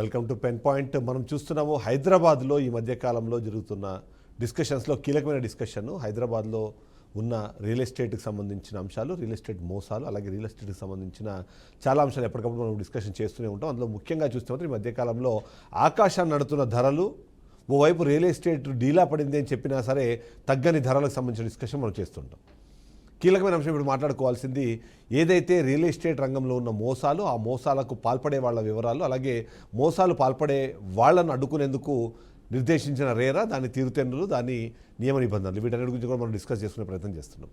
Welcome to pen point. మనం చూస్తున్నాము హైదరాబాద్లో ఈ మధ్య కాలంలో జరుగుతున్న డిస్కషన్స్లో కీలకమైన డిస్కషన్ హైదరాబాద్లో ఉన్న రియల్ ఎస్టేట్కి సంబంధించిన అంశాలు, రియల్ ఎస్టేట్ మోసాలు, అలాగే రియల్ ఎస్టేట్కి సంబంధించిన చాలా అంశాలు ఎప్పటికప్పుడు మనం డిస్కషన్ చేస్తూనే ఉంటాం. అందులో ముఖ్యంగా చూస్తే ఈ మధ్యకాలంలో ఆకాశాన్ని నడుతున్న ధరలు, ఓవైపు రియల్ ఎస్టేట్ డీలా పడింది అని చెప్పినా సరే తగ్గని ధరలకు సంబంధించిన డిస్కషన్ మనం చేస్తుంటాం. కీలకమైన అంశం ఇప్పుడు మాట్లాడుకోవాల్సింది ఏదైతే రియల్ ఎస్టేట్ రంగంలో ఉన్న మోసాలు, ఆ మోసాలకు పాల్పడే వాళ్ళ వివరాలు, అలాగే మోసాలు పాల్పడే వాళ్ళను అడ్డుకునేందుకు నిర్దేశించిన రేరా, దాని తీరుతెన్నులు, దాని నియమ నిబంధనలు, వీటన్నిటి గురించి కూడా మనం డిస్కస్ చేసుకునే ప్రయత్నం చేస్తున్నాం.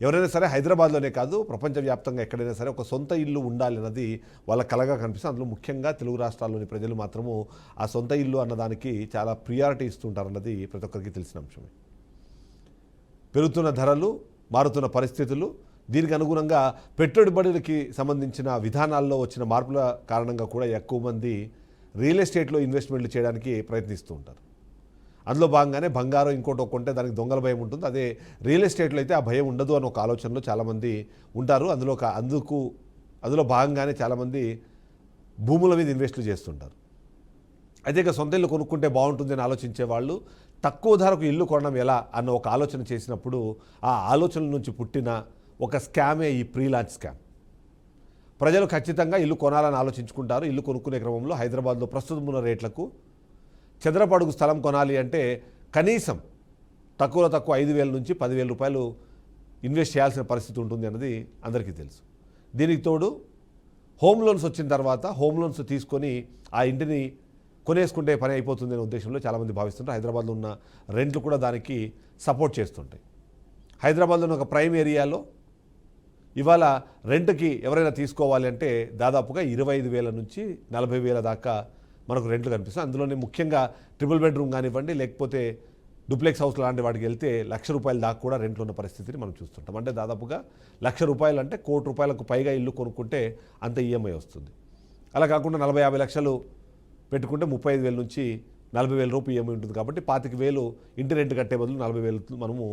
ఎవరైనా సరే హైదరాబాద్లోనే కాదు ప్రపంచవ్యాప్తంగా ఎక్కడైనా సరే ఒక సొంత ఇల్లు ఉండాలి అన్నది వాళ్ళ కలగా కనిపిస్తుంది. అందులో ముఖ్యంగా తెలుగు రాష్ట్రాల్లోని ప్రజలు మాత్రము ఆ సొంత ఇల్లు అన్నదానికి చాలా ప్రియారిటీ ఇస్తుంటారన్నది ప్రతి ఒక్కరికి తెలిసిన అంశమే. పెరుగుతున్న ధరలు, మారుతున్న పరిస్థితులు, దీనికి అనుగుణంగా పెట్టుబడులకి సంబంధించిన విధానాల్లో వచ్చిన మార్పుల కారణంగా కూడా ఎక్కువ మంది రియల్ ఎస్టేట్లో ఇన్వెస్ట్మెంట్లు చేయడానికి ప్రయత్నిస్తూ ఉంటారు. అందులో భాగంగానే బంగారం ఇంకోటి కొంటే దానికి దొంగల భయం ఉంటుంది. అదే రియల్ ఎస్టేట్లో అయితే ఆ భయం ఉండదు అని ఒక ఆలోచనలో చాలామంది ఉంటారు. అందులో భాగంగానే చాలామంది భూముల మీద ఇన్వెస్ట్లు చేస్తుంటారు. అయితే ఇక సొంత ఇల్లు కొనుక్కుంటే బాగుంటుంది అని ఆలోచించే వాళ్ళు తక్కువ ధరకు ఇల్లు కొనడం ఎలా అన్న ఒక ఆలోచన చేసినప్పుడు ఆ ఆలోచనల నుంచి పుట్టిన ఒక స్కామే ఈ ప్రీ లాంచ్ స్కామ్. ప్రజలు ఖచ్చితంగా ఇల్లు కొనాలని ఆలోచించుకుంటారు. ఇల్లు కొనుక్కునే క్రమంలో హైదరాబాద్లో ప్రస్తుతం ఉన్న రేట్లకు చదరపు అడుగు స్థలం కొనాలి అంటే కనీసం తక్కువలో తక్కువ 5,000 నుంచి 10,000 రూపాయలు ఇన్వెస్ట్ చేయాల్సిన పరిస్థితి ఉంటుంది అన్నది అందరికీ తెలుసు. దీనికి తోడు హోమ్ లోన్స్ వచ్చిన తర్వాత హోమ్ లోన్స్ తీసుకొని ఆ ఇంటిని కొనేసుకుంటే పని అయిపోతుంది అనే ఉద్దేశంలో చాలామంది భావిస్తుంటారు. హైదరాబాద్లో ఉన్న రెంట్లు కూడా దానికి సపోర్ట్ చేస్తుంటాయి. హైదరాబాద్లో ఉన్న ఒక ప్రైమ్ ఏరియాలో ఇవాళ రెంట్కి ఎవరైనా తీసుకోవాలి అంటే దాదాపుగా 25,000 నుంచి 40,000 దాకా మనకు రెంట్లు కనిపిస్తుంది. అందులోనే ముఖ్యంగా ట్రిపుల్ బెడ్రూమ్ కానివ్వండి, లేకపోతే డూప్లెక్స్ హౌస్ లాంటి వాటికి వెళ్తే ₹1,00,000 దాకా కూడా రెంట్లు ఉన్న పరిస్థితిని మనం చూస్తుంటాం. అంటే దాదాపుగా ₹1,00,000 అంటే ₹1,00,00,000 పైగా ఇల్లు కొనుక్కుంటే అంత ఈఎంఐ వస్తుంది. అలా కాకుండా 40-50 లక్షలు పెట్టుకుంటే 35,000 నుంచి 40,000 రూపాయలు ఈఎంఐ ఉంటుంది. కాబట్టి 25,000 ఇంటి రెంట్ కట్టే బదులు 40,000 మనము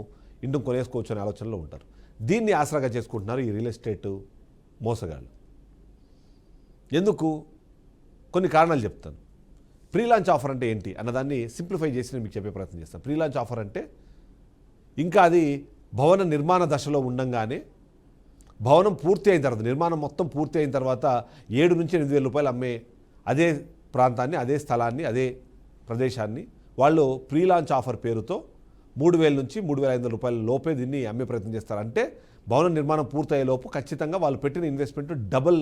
ఇంటిని కొనేసుకోవచ్చు అనే ఆలోచనలో ఉంటారు. దీన్ని ఆసరాగా చేసుకుంటున్నారు ఈ రియల్ ఎస్టేట్ మోసగాళ్ళు. ఎందుకు? కొన్ని కారణాలు చెప్తాను. ప్రీ లాంచ్ ఆఫర్ అంటే ఏంటి అన్నదాన్ని సింప్లిఫై చేసి నేను మీకు చెప్పే ప్రయత్నం చేస్తాను. ప్రీ లాంచ్ ఆఫర్ అంటే ఇంకా అది భవన నిర్మాణ దశలో ఉండంగానే భవనం పూర్తి అయిన తర్వాత, నిర్మాణం మొత్తం పూర్తి అయిన తర్వాత 7 నుంచి 8,000 రూపాయలు అమ్మే అదే ప్రాంతాన్ని, అదే స్థలాన్ని, అదే ప్రదేశాన్ని వాళ్ళు ప్రీ లాంచ్ ఆఫర్ పేరుతో 3,000 నుంచి 3,500 రూపాయల లోపే దీన్ని అమ్మే ప్రయత్నం చేస్తారు. అంటే భవన నిర్మాణం పూర్తయ్యే లోపు ఖచ్చితంగా వాళ్ళు పెట్టిన ఇన్వెస్ట్మెంట్ డబుల్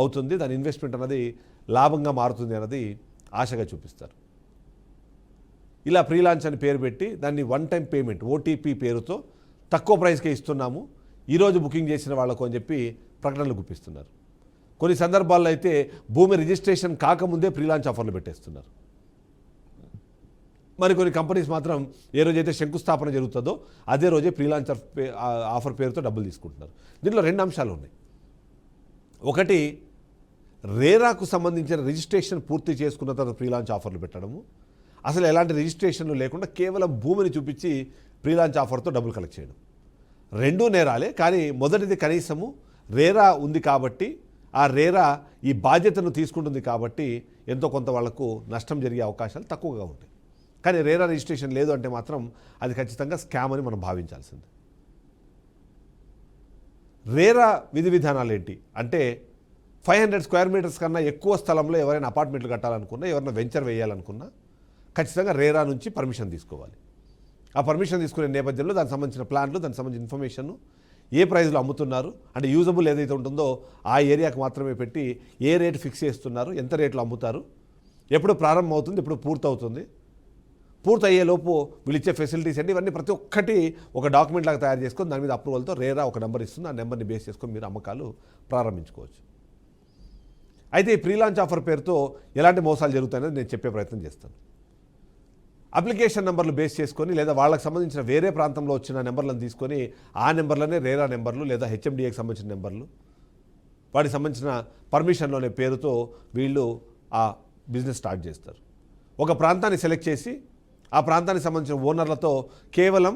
అవుతుంది, దాని ఇన్వెస్ట్మెంట్ అనేది లాభంగా మారుతుంది అన్నది ఆశగా చూపిస్తారు. ఇలా ప్రీ లాంచ్ అని పేరు పెట్టి దాన్ని వన్ టైం పేమెంట్ ఓటీపీ పేరుతో తక్కువ ప్రైస్కే ఇస్తున్నాము, ఈరోజు బుకింగ్ చేసిన వాళ్ళకు అని చెప్పి ప్రకటనలు గుప్పిస్తున్నారు. కొన్ని సందర్భాల్లో అయితే భూమి రిజిస్ట్రేషన్ కాకముందే ప్రీ లాంచ్ ఆఫర్లు పెట్టేస్తున్నారు. మరి కొన్ని కంపెనీస్ మాత్రం ఏ రోజైతే శంకుస్థాపన జరుగుతుందో అదే రోజే ప్రీ లాంచ్ ఆఫర్ పేరుతో డబ్బులు తీసుకుంటున్నారు. దీంట్లో 2 అంశాలు ఉన్నాయి. ఒకటి, రేరాకు సంబంధించిన రిజిస్ట్రేషన్ పూర్తి చేసుకున్న తర్వాత ప్రీ లాంచ్ ఆఫర్లు పెట్టడము, అసలు ఎలాంటి రిజిస్ట్రేషన్లు లేకుండా కేవలం భూమిని చూపించి ప్రీ లాంచ్ ఆఫర్తో డబ్బులు కలెక్ట్ చేయడం. 2 నేరాలే. కానీ మొదటిది కనీసము రేరా ఉంది కాబట్టి, ఆ రేరా ఈ బాధ్యతను తీసుకుంటుంది కాబట్టి ఎంతో కొంత వాళ్లకు నష్టం జరిగే అవకాశాలు తక్కువగా ఉంటాయి. కానీ రేరా రిజిస్ట్రేషన్ లేదు అంటే మాత్రం అది ఖచ్చితంగా స్కామ్ అని మనం భావించాల్సింది. రేరా విధి విధానాలు ఏంటి అంటే 500 స్క్వేర్ మీటర్స్ కన్నా ఎక్కువ స్థలంలో ఎవరైనా అపార్ట్మెంట్లు కట్టాలనుకున్నా, ఎవరైనా వెంచర్ వేయాలనుకున్నా ఖచ్చితంగా రేరా నుంచి పర్మిషన్ తీసుకోవాలి. ఆ పర్మిషన్ తీసుకునే నేపథ్యంలో దానికి సంబంధించిన ప్లాన్లు, దానికి సంబంధించిన ఇన్ఫర్మేషన్, ఏ ప్రైస్లో అమ్ముతున్నారు అంటే యూజబుల్ ఏదైతే ఉంటుందో ఆ ఏరియాకు మాత్రమే పెట్టి ఏ రేటు ఫిక్స్ చేస్తున్నారు, ఎంత రేట్లో అమ్ముతారు, ఎప్పుడు ప్రారంభం అవుతుంది, ఎప్పుడు పూర్తవుతుంది, పూర్తయ్యేలోపు వీళ్ళు ఇచ్చే ఫెసిలిటీస్ అంటే ఇవన్నీ ప్రతి ఒక్కటి ఒక డాక్యుమెంట్ లాగా తయారు చేసుకొని దాని మీద అప్రూవల్తో రేరా ఒక నెంబర్ ఇస్తుంది. ఆ నెంబర్ని బేస్ చేసుకొని మీరు అమ్మకాలు ప్రారంభించుకోవచ్చు. అయితే ఈ ప్రీ లాంచ్ ఆఫర్ పేరుతో ఎలాంటి మోసాలు జరుగుతాయనేది నేను చెప్పే ప్రయత్నం చేస్తాను. అప్లికేషన్ నెంబర్లు బేస్ చేసుకొని లేదా వాళ్ళకి సంబంధించిన వేరే ప్రాంతంలో వచ్చిన నెంబర్లను తీసుకొని ఆ నెంబర్లనే రేరా నెంబర్లు లేదా హెచ్ఎండిఏకి సంబంధించిన నెంబర్లు, వాటికి సంబంధించిన పర్మిషన్లోనే పేరుతో వీళ్ళు ఆ బిజినెస్ స్టార్ట్ చేస్తారు. ఒక ప్రాంతాన్ని సెలెక్ట్ చేసి ఆ ప్రాంతానికి సంబంధించిన ఓనర్లతో కేవలం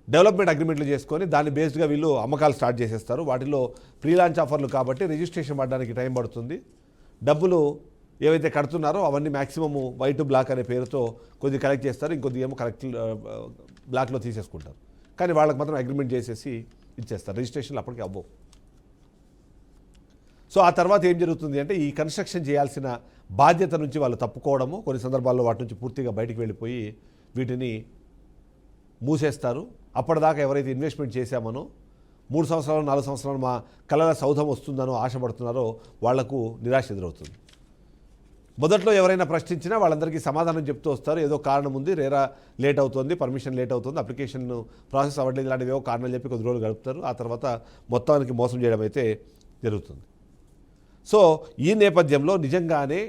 డెవలప్మెంట్ అగ్రిమెంట్లు చేసుకొని దాన్ని బేస్డ్గా వీళ్ళు అమ్మకాలు స్టార్ట్ చేసేస్తారు. వాటిలో ప్రీ లాంచ్ ఆఫర్లు కాబట్టి రిజిస్ట్రేషన్ పడడానికి టైం పడుతుంది, డబ్బులు ఏవైతే కడుతున్నారో అవన్నీ మ్యాక్సిమము వైట్ బ్లాక్ అనే పేరుతో కొద్ది కలెక్ట్ చేస్తారు, ఇంకొద్ది ఏమో బ్లాక్లో తీసేసుకుంటారు. కానీ వాళ్ళకి మాత్రం అగ్రిమెంట్ చేసేసి ఇచ్చేస్తారు, రిజిస్ట్రేషన్లు అప్పటికి అవ్వవు. సో ఆ తర్వాత ఏం జరుగుతుంది అంటే ఈ కన్స్ట్రక్షన్ చేయాల్సిన బాధ్యత నుంచి వాళ్ళు తప్పుకోవడము, కొన్ని సందర్భాల్లో వాటి నుంచి పూర్తిగా బయటికి వెళ్ళిపోయి వీటిని మూసేస్తారు. అప్పటిదాకా ఎవరైతే ఇన్వెస్ట్మెంట్ చేశామనో 3 సంవత్సరాలు 4 సంవత్సరాలు మా కళల సౌధం వస్తుందనో ఆశపడుతున్నారో వాళ్లకు నిరాశ ఎదురవుతుంది. మొదట్లో ఎవరైనా ప్రశ్నించినా వాళ్ళందరికీ సమాధానం చెప్తూ వస్తారు, ఏదో కారణం ఉంది, రేరా లేట్ అవుతుంది, పర్మిషన్ లేట్ అవుతుంది, అప్లికేషన్ ప్రాసెస్ అవ్వట్లేదు, ఇలాంటివి ఏవో కారణాలు చెప్పి కొద్ది రోజులు గడుపుతారు. ఆ తర్వాత మొత్తానికి మోసం చేయడం అయితే జరుగుతుంది. సో ఈ నేపథ్యంలో నిజంగానే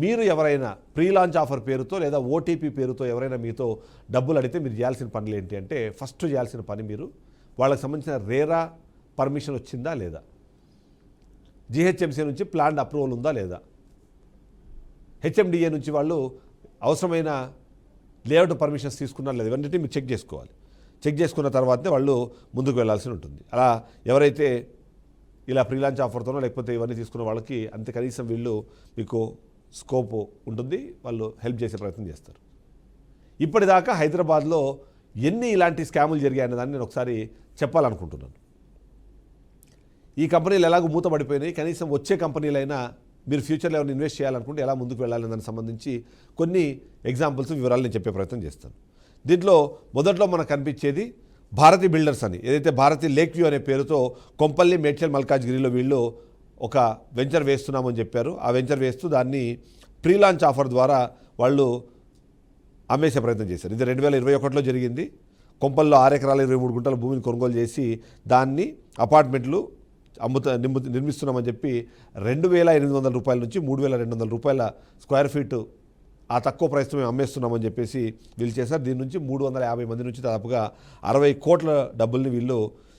మీరు ఎవరైనా ప్రీ లాంచ్ ఆఫర్ పేరుతో లేదా ఓటీపీ పేరుతో ఎవరైనా మీతో డబ్బులు అడిగితే మీరు చేయాల్సిన పనులు ఏంటి అంటే, ఫస్ట్ చేయాల్సిన పని మీరు వాళ్ళకి సంబంధించిన రేరా పర్మిషన్ వచ్చిందా లేదా, జిహెచ్ఎంసీ నుంచి ప్లాన్ అప్రూవల్ ఉందా లేదా, హెచ్ఎండిఏ నుంచి వాళ్ళు అవసరమైన లేఅవుట్ పర్మిషన్స్ తీసుకున్నారా లేదా, ఇవన్నీ మీరు చెక్ చేసుకోవాలి. చెక్ చేసుకున్న తర్వాతనే వాళ్ళు ముందుకు వెళ్లాల్సి ఉంటుంది. అలా ఎవరైతే ఇలా ప్రీ లాంచ్ ఆఫర్తోనో లేకపోతే ఇవన్నీ తీసుకున్న వాళ్ళకి అంతే కనీసం వీళ్ళు మీకు స్కోప్ ఉంటుంది, వాళ్ళు హెల్ప్ చేసే ప్రయత్నం చేస్తారు. ఇప్పటిదాకా హైదరాబాద్లో ఎన్ని ఇలాంటి స్కాములు జరిగాయనే దాన్ని నేను ఒకసారి చెప్పాలనుకుంటున్నాను. ఈ కంపెనీలు ఎలాగో మూతపడిపోయినాయి, కనీసం వచ్చే కంపెనీలైనా మీరు ఫ్యూచర్లో ఏమైనా ఇన్వెస్ట్ చేయాలనుకుంటే ఎలా ముందుకు వెళ్ళాలని దానికి సంబంధించి కొన్ని ఎగ్జాంపుల్స్ వివరాలు నేను చెప్పే ప్రయత్నం చేస్తాను. దీంట్లో మొదట్లో మనకు కనిపించేది భారతి బిల్డర్స్ అని, ఏదైతే భారతి లేక్ వ్యూ అనే పేరుతో కొంపల్లి, మేడ్చల్, మల్కాజ్గిరిలో వీళ్ళు ఒక వెంచర్ వేస్తున్నామని చెప్పారు. ఆ వెంచర్ వేస్తూ దాన్ని ప్రీ లాంచ్ ఆఫర్ ద్వారా వాళ్ళు అమ్మేసే ప్రయత్నం చేశారు. ఇది 2021లో జరిగింది. కొంపల్లో 6 ఎకరాల 23 గుంటల భూమిని కొనుగోలు చేసి దాన్ని అపార్ట్మెంట్లు నిర్మిస్తున్నామని చెప్పి 2,800 రూపాయల నుంచి 3,200 రూపాయల స్క్వేర్ ఫీటు ఆ తక్కువ ప్రైస్తో మేము అమ్మేస్తున్నామని చెప్పేసి వీళ్ళు చేశారు. దీని నుంచి 350 మంది నుంచి దాదాపుగా 60 కోట్ల డబ్బుల్ని వీళ్ళు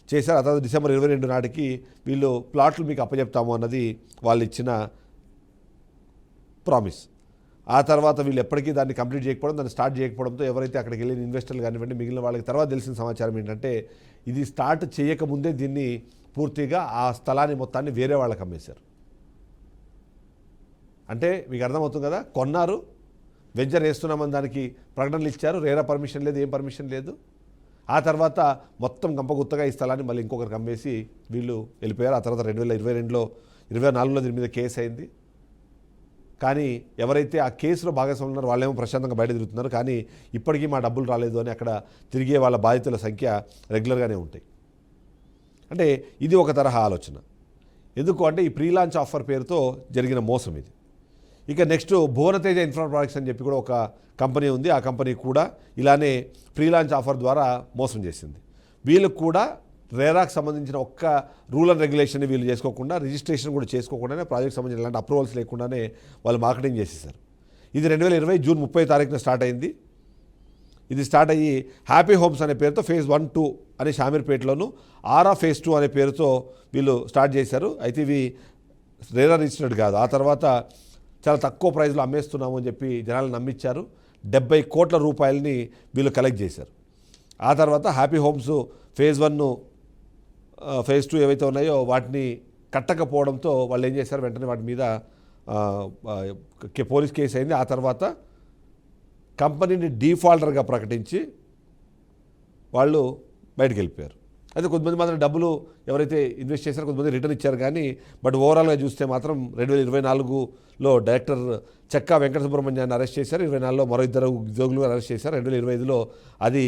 చేశారు. ఆ తర్వాత డిసెంబర్ 22 నాటికి వీళ్ళు ప్లాట్లు మీకు అప్పచెప్తాము అన్నది వాళ్ళు ఇచ్చిన ప్రామిస్. ఆ తర్వాత వీళ్ళు ఎప్పటికీ దాన్ని కంప్లీట్ చేయకపోవడం, దాన్ని స్టార్ట్ చేయకపోవడంతో ఎవరైతే అక్కడికి వెళ్ళిన ఇన్వెస్టర్లు కానివ్వండి, మిగిలిన వాళ్ళకి తర్వాత తెలిసిన సమాచారం ఏంటంటే ఇది స్టార్ట్ చేయకముందే దీన్ని పూర్తిగా ఆ స్థలాన్ని మొత్తాన్ని వేరే వాళ్ళకి అమ్మేశారు. అంటే మీకు అర్థమవుతుంది కదా, కొన్నారు, వెంచర్ వేస్తున్నామని దానికి ప్రకటనలు ఇచ్చారు, రేరా పర్మిషన్ లేదు, ఏం పర్మిషన్ లేదు. ఆ తర్వాత మొత్తం గంపగుత్తగా ఈ స్థలాన్ని మళ్ళీ ఇంకొకరికి అమ్మేసి వీళ్ళు వెళ్ళిపోయారు. ఆ తర్వాత 2022లో 24లో దీని మీద కేసు అయింది. కానీ ఎవరైతే ఆ కేసులో భాగస్వాములు ఉన్నారో వాళ్ళేమో ప్రశాంతంగా బయట తిరుగుతున్నారు. కానీ ఇప్పటికీ మా డబ్బులు రాలేదు అని అక్కడ తిరిగే వాళ్ళ బాధితుల సంఖ్య రెగ్యులర్గానే ఉంటాయి. అంటే ఇది ఒక తరహా ఆలోచన. ఎందుకు అంటే ఈ ప్రీ లాంచ్ ఆఫర్ పేరుతో జరిగిన మోసం ఇది. ఇక నెక్స్ట్ భువనతేజ ఇన్ఫ్రా ప్రాజెక్ట్స్ అని చెప్పి కూడా ఒక కంపెనీ ఉంది. ఆ కంపెనీ కూడా ఇలానే ప్రీ లాంచ్ ఆఫర్ ద్వారా మోసం చేసింది. వీళ్ళకు కూడా రేరాకు సంబంధించిన ఒక్క రూల్ అండ్ రెగ్యులేషన్ వీళ్ళు చేసుకోకుండా, రిజిస్ట్రేషన్ కూడా చేసుకోకుండానే, ప్రాజెక్ట్ సంబంధించిన ఎలాంటి అప్రూవల్స్ లేకుండానే వాళ్ళు మార్కెటింగ్ చేసేసారు. ఇది 2020 జూన్ 30 తారీఖున స్టార్ట్ అయింది. ఇది స్టార్ట్ అయ్యి హ్యాపీ హోమ్స్ అనే పేరుతో ఫేజ్ 1, 2 అనే షామీర్పేటలోను, ఆరా ఫేజ్ 2 అనే పేరుతో వీళ్ళు స్టార్ట్ చేశారు. అయితే ఇవి రేరా రిజిస్టర్డ్ కాదు. ఆ తర్వాత చాలా తక్కువ ప్రైస్లో అమ్మేస్తున్నాము అని చెప్పి జనాలు నమ్మించారు. 70 కోట్ల రూపాయలని వీళ్ళు కలెక్ట్ చేశారు. ఆ తర్వాత హ్యాపీ హోమ్స్ ఫేజ్ 1, ఫేజ్ 2 ఏవైతే ఉన్నాయో వాటిని కట్టకపోవడంతో వాళ్ళు ఏం చేశారు, వెంటనే వాటి మీద పోలీస్ కేసు అయింది. ఆ తర్వాత కంపెనీని డీఫాల్టర్గా ప్రకటించి వాళ్ళు బయటకు వెళ్ళిపోయారు. అయితే కొంతమంది మాత్రం డబ్బులు ఎవరైతే ఇన్వెస్ట్ చేశారో కొంతమంది రిటర్న్ ఇచ్చారు. కానీ బట్ ఓవరాల్గా చూస్తే మాత్రం 2024లో డైరెక్టర్ చెక్కా వెంకట సుబ్రహ్మణ్యాన్ని అరెస్ట్ చేశారు. 2024లో మరో 2 ఉద్యోగులు అరెస్ట్ చేశారు. 2025లో అది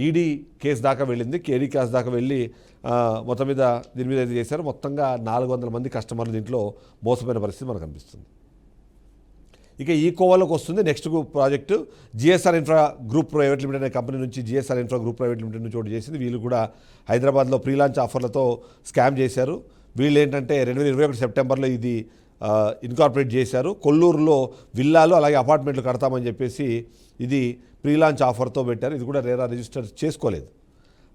ఈడీ కేసు దాకా వెళ్ళింది. కేడీ కేసు దాకా వెళ్ళి మొత్తం మీద దీని మీద అయితే చేశారు. మొత్తంగా 400 మంది కస్టమర్లు దీంట్లో మోసపోయిన పరిస్థితి మనకు కనిపిస్తుంది. ఇక ఈ కోవలోకి వస్తుంది next project GSR infra group private limited అనే కంపెనీ నుంచి GSR infra group private limited నుంచి చోటు చేసింది. వీళ్ళు కూడా హైదరాబాద్లో ప్రీ లాంచ్ ఆఫర్లతో స్కామ్ చేశారు. వీళ్ళు ఏంటంటే 2021 సెప్టెంబర్లో ఇది ఇన్కార్పొరేట్ చేశారు. కొల్లూరులో విల్లాలు అలాగే అపార్ట్మెంట్లు కడతామని చెప్పేసి ఇది ప్రీ లాంచ్ ఆఫర్తో పెట్టారు. ఇది కూడా రేరా రిజిస్టర్ చేసుకోలేదు.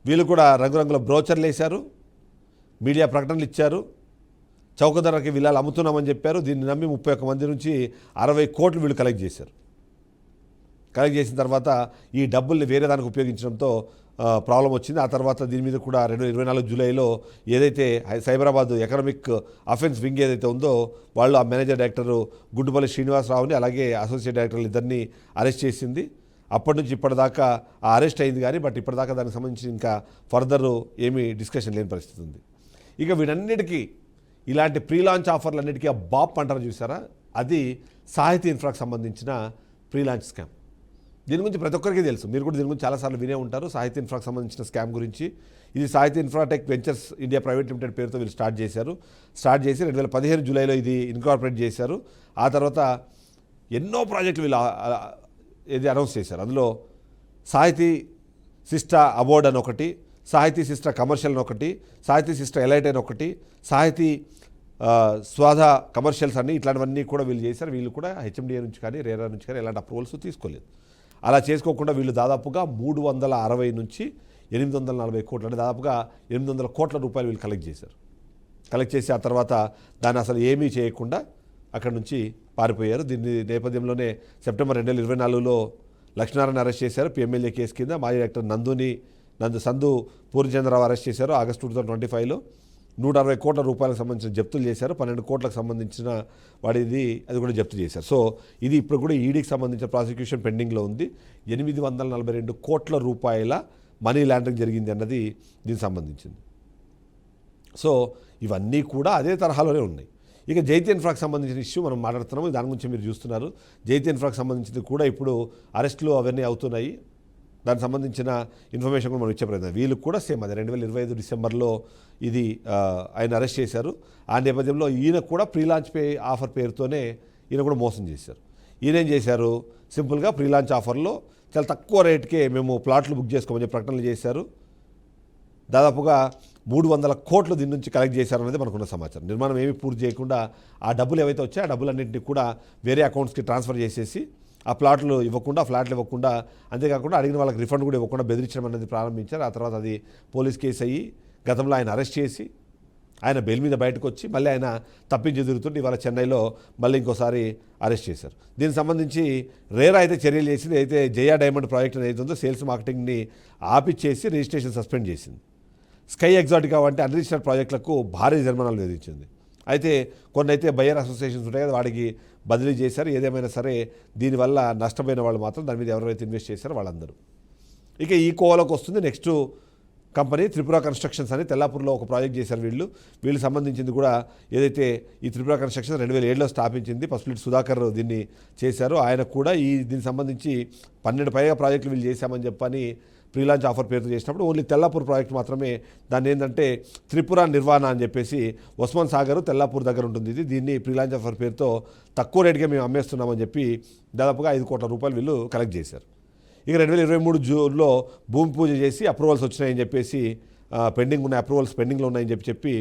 వీళ్ళు కూడా రంగురంగుల బ్రోచర్లు వేశారు, మీడియా ప్రకటనలు ఇచ్చారు, చౌక ధరకి విల్లాలు అమ్ముతున్నామని చెప్పారు. దీన్ని నమ్మి 31 మంది నుంచి 60 కోట్లు వీళ్ళు కలెక్ట్ చేశారు. కలెక్ట్ చేసిన తర్వాత ఈ డబ్బుల్ని వేరే దానికి ఉపయోగించడంతో ప్రాబ్లం వచ్చింది. ఆ తర్వాత దీని మీద కూడా 2024 జూలైలో ఏదైతే సైబరాబాద్ ఎకనామిక్ అఫెన్స్ వింగ్ ఏదైతే ఉందో వాళ్ళు ఆ మేనేజర్ డైరెక్టర్ గుడ్డుపల్లి శ్రీనివాసరావుని అలాగే అసోసియేట్ డైరెక్టర్లు ఇద్దరిని అరెస్ట్ చేసింది. అప్పటి నుంచి ఇప్పటిదాకా ఆ అరెస్ట్ అయింది కానీ బట్ ఇప్పటిదాకా దానికి సంబంధించి ఇంకా ఫర్దర్ ఏమీ డిస్కషన్ లేని పరిస్థితి ఉంది. ఇక వీటన్నిటికీ ఇలాంటి ప్రీ లాంచ్ ఆఫర్లు అన్నిటికీ ఆ బాప్ అంటారు చూసారా, అది సాహితీ ఇన్ఫ్రాకి సంబంధించిన ప్రీ లాంచ్ స్కామ్. దీని గురించి ప్రతి ఒక్కరికి తెలుసు, మీరు కూడా దీని గురించి చాలాసార్లు వినే ఉంటారు. సాహితీ ఇన్ఫ్రాకి సంబంధించిన స్కామ్ గురించి ఇది సాహితీ Infratech ventures India private limited పేరుతో వీళ్ళు స్టార్ట్ చేసి 2015 జూలైలో ఇది ఇన్కార్పొరేట్ చేశారు. ఆ తర్వాత ఎన్నో ప్రాజెక్టులు వీళ్ళు ఇది అనౌన్స్ చేశారు. అందులో సాహితీ సిస్టా అవార్డ్ అని ఒకటి, సాహితీ సిస్టా కమర్షియల్ అని ఒకటి, సాహితీ సిస్టా ఎలైట్ అని ఒకటి, సాహితీ స్వాధా కమర్షియల్స్ అన్ని ఇట్లాంటివన్నీ కూడా వీళ్ళు చేశారు. వీళ్ళు కూడా హెచ్ఎండిఏ నుంచి కానీ రేరా నుంచి కానీ ఎలాంటి అప్రూవల్స్ తీసుకోలేదు. అలా చేసుకోకుండా వీళ్ళు దాదాపుగా 360 నుంచి 840 కోట్లు అంటే దాదాపుగా 800 కోట్ల రూపాయలు వీళ్ళు కలెక్ట్ చేశారు. కలెక్ట్ చేసి ఆ తర్వాత దాన్ని అసలు ఏమీ చేయకుండా అక్కడ నుంచి పారిపోయారు. దీని నేపథ్యంలోనే సెప్టెంబర్ 2024లో లక్ష్మీనారాయణ అరెస్ట్ చేశారు పిఎంఎల్ఏ కేసు కింద. మాజీ డైరెక్టర్ సందు పూర్ణచంద్రరావు అరెస్ట్ చేశారు ఆగస్టు 2025లో. 160 కోట్ల రూపాయలకు సంబంధించిన జప్తులు చేశారు. 12 కోట్లకు సంబంధించిన అది కూడా జప్తు చేశారు. సో ఇది ఇప్పుడు కూడా ఈడీకి సంబంధించిన ప్రాసిక్యూషన్ పెండింగ్లో ఉంది. 842 కోట్ల రూపాయల మనీ లాండరింగ్ జరిగింది అన్నది దీనికి సంబంధించింది. సో ఇవన్నీ కూడా అదే తరహాలోనే ఉన్నాయి. ఇక జైతీ ఇన్ఫ్రాకి సంబంధించిన ఇష్యూ మనం మాట్లాడుతున్నాము, దాని గురించి మీరు చూస్తున్నారు. జైతీ ఇన్ఫ్రాకి సంబంధించింది కూడా ఇప్పుడు అరెస్టులు అవన్నీ అవుతున్నాయి. దానికి సంబంధించిన ఇన్ఫర్మేషన్ కూడా మనం ఇచ్చే ప్రయత్నం. వీళ్ళు కూడా సేమ్ అదే 2025 డిసెంబర్లో ఇది ఆయన అరెస్ట్ చేశారు. ఆ నేపథ్యంలో ఈయన కూడా ప్రీ లాంచ్ ఆఫర్ పేరుతోనే ఈయన కూడా మోసం చేశారు. ఈయన ఏం చేశారు, సింపుల్గా ప్రీ లాంచ్ ఆఫర్లో చాలా తక్కువ రేట్కే మేము ప్లాట్లు బుక్ చేసుకోమని ప్రకటనలు చేశారు. దాదాపుగా 300 కోట్లు దీని నుంచి కలెక్ట్ చేశారనేది మనకున్న సమాచారం. నిర్మాణం ఏమీ పూర్తి చేయకుండా ఆ డబ్బులు ఏవైతే వచ్చాయో ఆ డబ్బులన్నింటినీ కూడా వేరే అకౌంట్స్కి ట్రాన్స్ఫర్ చేసేసి ఆ ఫ్లాట్లు ఇవ్వకుండా అంతేకాకుండా అడిగిన వాళ్ళకి రిఫండ్ కూడా ఇవ్వకుండా బెదిరించడం అనేది ప్రారంభించారు. ఆ తర్వాత అది పోలీస్ కేసు అయ్యి గతంలో ఆయన అరెస్ట్ చేసి ఆయన బెయిల్ మీద బయటకు వచ్చి మళ్ళీ ఆయన తప్పించి తిరుగుతుంటే ఇవాళ చెన్నైలో మళ్ళీ ఇంకోసారి అరెస్ట్ చేశారు. దీనికి సంబంధించి రేరా అయితే చర్యలు చేసింది. అయితే జయా డైమండ్ ప్రాజెక్ట్ ఏదైతే ఉందో సేల్స్ మార్కెటింగ్ని ఆపిచ్చేసి రిజిస్ట్రేషన్ సస్పెండ్ చేసింది. స్కై ఎగ్జాటికా వంటి అన్రిజిస్టర్డ్ ప్రాజెక్టులకు భారీ జరిమానాలు విధించింది. అయితే కొన్ని అయితే బయ్యర్ అసోసియేషన్స్ ఉంటాయి కదా, వాడికి బదిలీ చేశారు. ఏదేమైనా సరే దీనివల్ల నష్టపోయిన వాళ్ళు మాత్రం దాని మీద ఎవరైతే ఇన్వెస్ట్ చేశారో వాళ్ళందరూ. ఇక ఈ కోవలోకి వస్తుంది నెక్స్ట్ కంపెనీ త్రిపుర కన్స్ట్రక్షన్స్ అని తెల్లాపూర్లో ఒక ప్రాజెక్ట్ చేశారు. వీళ్ళు సంబంధించింది కూడా ఏదైతే ఈ త్రిపుర కన్స్ట్రక్షన్ 2007లో స్థాపించింది. పసుపులేటి సుధాకర్ దీన్ని చేశారు. ఆయన కూడా దీనికి సంబంధించి 12 పైగా ప్రాజెక్టులు వీళ్ళు చేశామని చెప్పని ప్రీ లాంచ్ ఆఫర్ పేరుతో చేసినప్పుడు ఓన్లీ తెల్లాపూర్ ప్రాజెక్ట్ మాత్రమే దాన్ని ఏంటంటే త్రిపుర నిర్వాణ అని చెప్పేసి ఉస్మాన్ సాగర్ తెల్లాపూర్ దగ్గర ఉంటుంది. దీన్ని ప్రీ లాంచ్ ఆఫర్ పేరుతో తక్కువ రేటుగా మేము అమ్మేస్తున్నామని చెప్పి దాదాపుగా 5 కోట్ల రూపాయలు వీళ్ళు కలెక్ట్ చేశారు. ఇక 2023 జూన్లో భూమి పూజ చేసి అప్రూవల్స్ వచ్చినాయని చెప్పేసి పెండింగ్లో ఉన్నాయని చెప్పి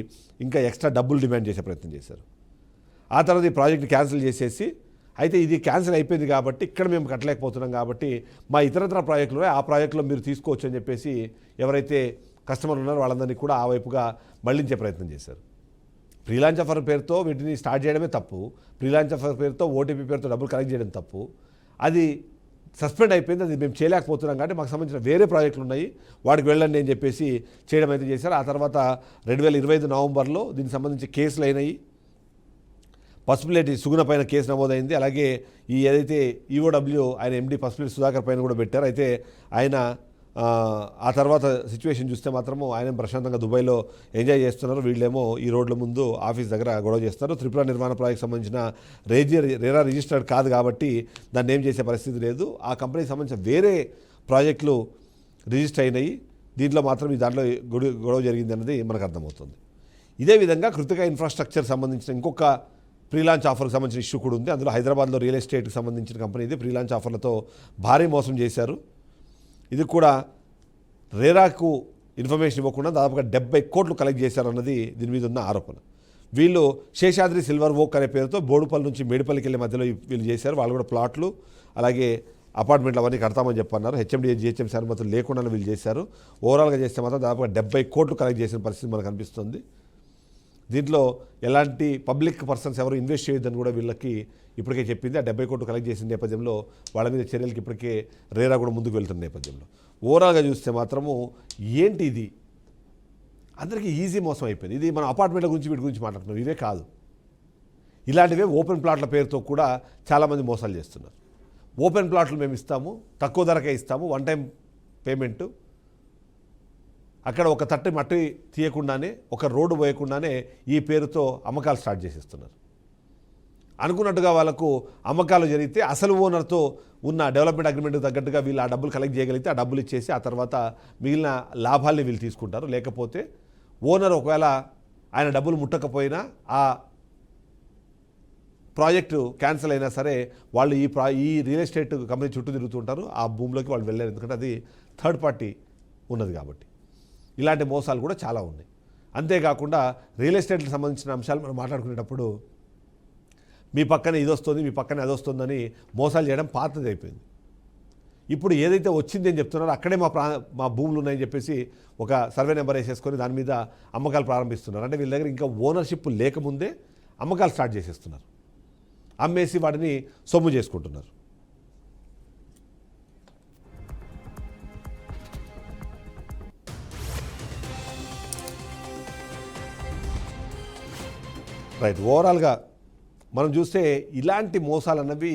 ఇంకా ఎక్స్ట్రా డబ్బులు డిమాండ్ చేసే ప్రయత్నం చేశారు. ఆ తర్వాత ఈ ప్రాజెక్ట్ని క్యాన్సిల్ చేసేసి అయితే ఇది క్యాన్సిల్ అయిపోయింది కాబట్టి ఇక్కడ మేము కట్టలేకపోతున్నాం కాబట్టి మా ఇతరత్ర ప్రాజెక్టులు ఆ ప్రాజెక్టులో మీరు తీసుకోవచ్చు అని చెప్పేసి ఎవరైతే కస్టమర్లు ఉన్నారో వాళ్ళందరినీ కూడా ఆ వైపుగా మళ్లించే ప్రయత్నం చేశారు. ప్రీ లాంచ్ ఆఫర్ పేరుతో వీటిని స్టార్ట్ చేయడమే తప్పు. ప్రీ లాంచ్ ఆఫర్ పేరుతో ఓటీపీ పేరుతో డబ్బులు కలెక్ట్ చేయడం తప్పు. అది సస్పెండ్ అయిపోయింది. అది మేము చేయలేకపోతున్నాం కాబట్టి మాకు సంబంధించిన వేరే ప్రాజెక్టులు ఉన్నాయి, వాటికి వెళ్ళండి అని చెప్పేసి చేయడం అయితే చేశారు. ఆ తర్వాత 2025 నవంబర్లో దీనికి సంబంధించి కేసులు అయినాయి. పసుపులేటి సుగుణ పైన కేసు నమోదైంది. అలాగే ఈ ఏదైతే ఈఓడబ్ల్యూ ఆయన ఎండి పసుపులేటి సుధాకర్ పైన కూడా పెట్టారు. అయితే ఆయన ఆ తర్వాత సిచ్యువేషన్ చూస్తే మాత్రము ఆయన ప్రశాంతంగా దుబాయ్లో ఎంజాయ్ చేస్తున్నారు. వీళ్ళేమో ఈ రోడ్ల ముందు ఆఫీస్ దగ్గర గొడవ చేస్తారు. త్రిపుర నిర్మాణ ప్రాజెక్ట్ సంబంధించిన రేరా రిజిస్టర్డ్ కాదు కాబట్టి దాన్ని ఏం చేసే పరిస్థితి లేదు. ఆ కంపెనీకి సంబంధించిన వేరే ప్రాజెక్టులు రిజిస్టర్ అయినాయి. దీంట్లో మాత్రం ఈ దాంట్లో గొడవ జరిగింది అన్నది మనకు అర్థమవుతుంది. ఇదే విధంగా కృతిక ఇన్ఫ్రాస్ట్రక్చర్ సంబంధించిన ఇంకొక ప్రీ లాంచ్ ఆఫర్కి సంబంధించిన ఇష్యూ కూడా ఉంది. అందులో హైదరాబాద్లో రియల్ ఎస్టేట్కి సంబంధించిన కంపెనీ ఇది. ప్రీ లాంచ్ ఆఫర్లతో భారీ మోసం చేశారు. ఇది కూడా రేరాకు ఇన్ఫర్మేషన్ ఇవ్వకుండా దాదాపుగా 70 కోట్లు కలెక్ట్ చేశారన్నది దీని మీద ఉన్న ఆరోపణ. వీళ్ళు శేషాద్రి సిల్వర్ ఓక్ అనే పేరుతో బోడుపల్లి నుంచి మేడిపల్లికి వెళ్ళే మధ్యలో వీళ్ళు చేశారు. వాళ్ళు కూడా ప్లాట్లు అలాగే అపార్ట్మెంట్లు అవన్నీ కడతామని చెప్పన్నారు. హెచ్ఎండిఏ జిహెచ్ఎంసీ అనుమతులు లేకుండా వీళ్ళు చేశారు. ఓవరాల్గా చేస్తే మాత్రం దాదాపుగా 70 కోట్లు కలెక్ట్ చేసిన పరిస్థితి మనకు అనిపిస్తుంది. దీంట్లో ఎలాంటి పబ్లిక్ పర్సన్స్ ఎవరు ఇన్వెస్ట్ చేయొద్దని కూడా వీళ్ళకి ఇప్పటికే చెప్పింది. ఆ 70 కోట్లు కలెక్ట్ చేసిన నేపథ్యంలో వాళ్ళ మీద చర్యలకి ఇప్పటికే రేరా కూడా ముందుకు వెళ్తున్న నేపథ్యంలో ఓవరాల్గా చూస్తే మాత్రము ఏంటి ఇది అందరికీ ఈజీ మోసం అయిపోయింది. ఇది మనం అపార్ట్మెంట్ల గురించి వీటి గురించి మాట్లాడుతున్నాం, ఇవే కాదు. ఇలాంటివే ఓపెన్ ప్లాట్ల పేరుతో కూడా చాలామంది మోసాలు చేస్తున్నారు. ఓపెన్ ప్లాట్లు మేము ఇస్తాము, తక్కువ ధరకే ఇస్తాము, వన్ టైం పేమెంటు, అక్కడ ఒక తట్టి మట్టి తీయకుండానే, ఒక రోడ్డు పోయకుండానే ఈ పేరుతో అమ్మకాలు స్టార్ట్ చేసేస్తున్నారు. అనుకున్నట్టుగా వాళ్ళకు అమ్మకాలు జరిగితే అసలు ఓనర్తో ఉన్న డెవలప్మెంట్ అగ్రిమెంట్కి తగ్గట్టుగా వీళ్ళు ఆ డబ్బులు కలెక్ట్ చేయగలిగితే ఆ డబ్బులు ఇచ్చేసి ఆ తర్వాత మిగిలిన లాభాల్ని వీళ్ళు తీసుకుంటారు. లేకపోతే ఓనర్ ఒకవేళ ఆయన డబ్బులు ముట్టకపోయినా ఆ ప్రాజెక్టు క్యాన్సిల్ అయినా సరే వాళ్ళు ఈ రియల్ ఎస్టేట్ కంపెనీ చుట్టూ తిరుగుతుంటారు, ఆ భూమిలోకి వాళ్ళు వెళ్ళారు. ఎందుకంటే అది థర్డ్ పార్టీ ఉన్నది కాబట్టి. ఇలాంటి మోసాలు కూడా చాలా ఉన్నాయి. అంతేకాకుండా రియల్ ఎస్టేట్కి సంబంధించిన అంశాలు మనం మాట్లాడుకునేటప్పుడు మీ పక్కన ఇది వస్తుంది, మీ పక్కన అది వస్తుందని మోసాలు చేయడం పాతది అయిపోయింది. ఇప్పుడు ఏదైతే వచ్చింది అని చెప్తున్నారో అక్కడే మా భూములు ఉన్నాయని చెప్పేసి ఒక సర్వే నెంబర్ వేసేసుకొని దాని మీద అమ్మకాలు ప్రారంభిస్తున్నారు. అంటే వీళ్ళ దగ్గర ఇంకా ఓనర్షిప్ లేకముందే అమ్మకాలు స్టార్ట్ చేసేస్తున్నారు, అమ్మేసి వాటిని సొమ్ము చేసుకుంటున్నారు. రైట్, ఓవరాల్గా మనం చూస్తే ఇలాంటి మోసాలు అన్నవి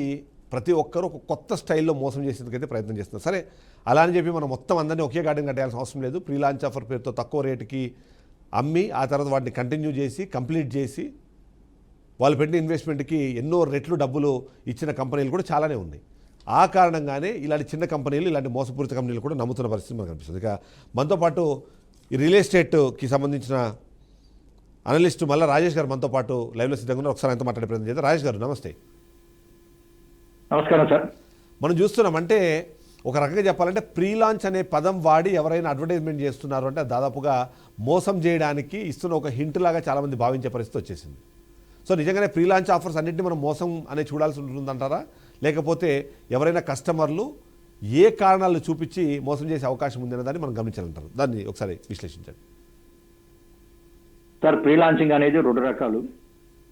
ప్రతి ఒక్కరూ ఒక కొత్త స్టైల్లో మోసం చేసేందుకైతే ప్రయత్నం చేస్తున్నారు. సరే, అలా అని చెప్పి మనం మొత్తం అందరినీ ఒకే గార్డెన్ కట్టేయాల్సిన అవసరం లేదు. ప్రీ లాంచ్ ఆఫర్ పేరుతో తక్కువ రేటుకి అమ్మి ఆ తర్వాత వాటిని కంటిన్యూ చేసి కంప్లీట్ చేసి వాళ్ళు పెట్టిన ఇన్వెస్ట్మెంట్కి ఎన్నో రెట్లు డబ్బులు ఇచ్చిన కంపెనీలు కూడా చాలానే ఉన్నాయి. ఆ కారణంగానే ఇలాంటి చిన్న కంపెనీలు, ఇలాంటి మోసపూరిత కంపెనీలు కూడా నమ్ముతున్న పరిస్థితి మనకు కనిపిస్తుంది. ఇక మనతో పాటు ఈ రియల్ ఎస్టేట్కి సంబంధించిన అనలిస్ట్ మళ్ళీ రాజేష్ గారు మనతో పాటు లైవ్లో సిద్ధంగా ఉన్నారు. ఒకసారి ఆయనతో మాట్లాడే ప్రయత్నం చేద్దాం. రాజేష్ గారు నమస్తే. నమస్కారం సార్. మనం చూస్తున్నాం అంటే ఒక రకంగా చెప్పాలంటే ప్రీ లాంచ్ అనే పదం వాడి ఎవరైనా అడ్వర్టైజ్మెంట్ చేస్తున్నారు అంటే దాదాపుగా మోసం చేయడానికి ఇస్తున్న ఒక హింట్ లాగా చాలామంది భావించే పరిస్థితి వచ్చేసింది. సో నిజంగానే ప్రీ లాంచ్ ఆఫర్స్ అన్నింటినీ మనం మోసం అనే చూడాల్సి ఉంటుందంటారా, లేకపోతే ఎవరైనా కస్టమర్లు ఏ కారణాలు చూపించి మోసం చేసే అవకాశం ఉందనే దాన్ని మనం గమనించాలంటారు? దాన్ని ఒకసారి విశ్లేషించండి సార్. ప్రీ లాంచింగ్ అనేది రెండు రకాలు.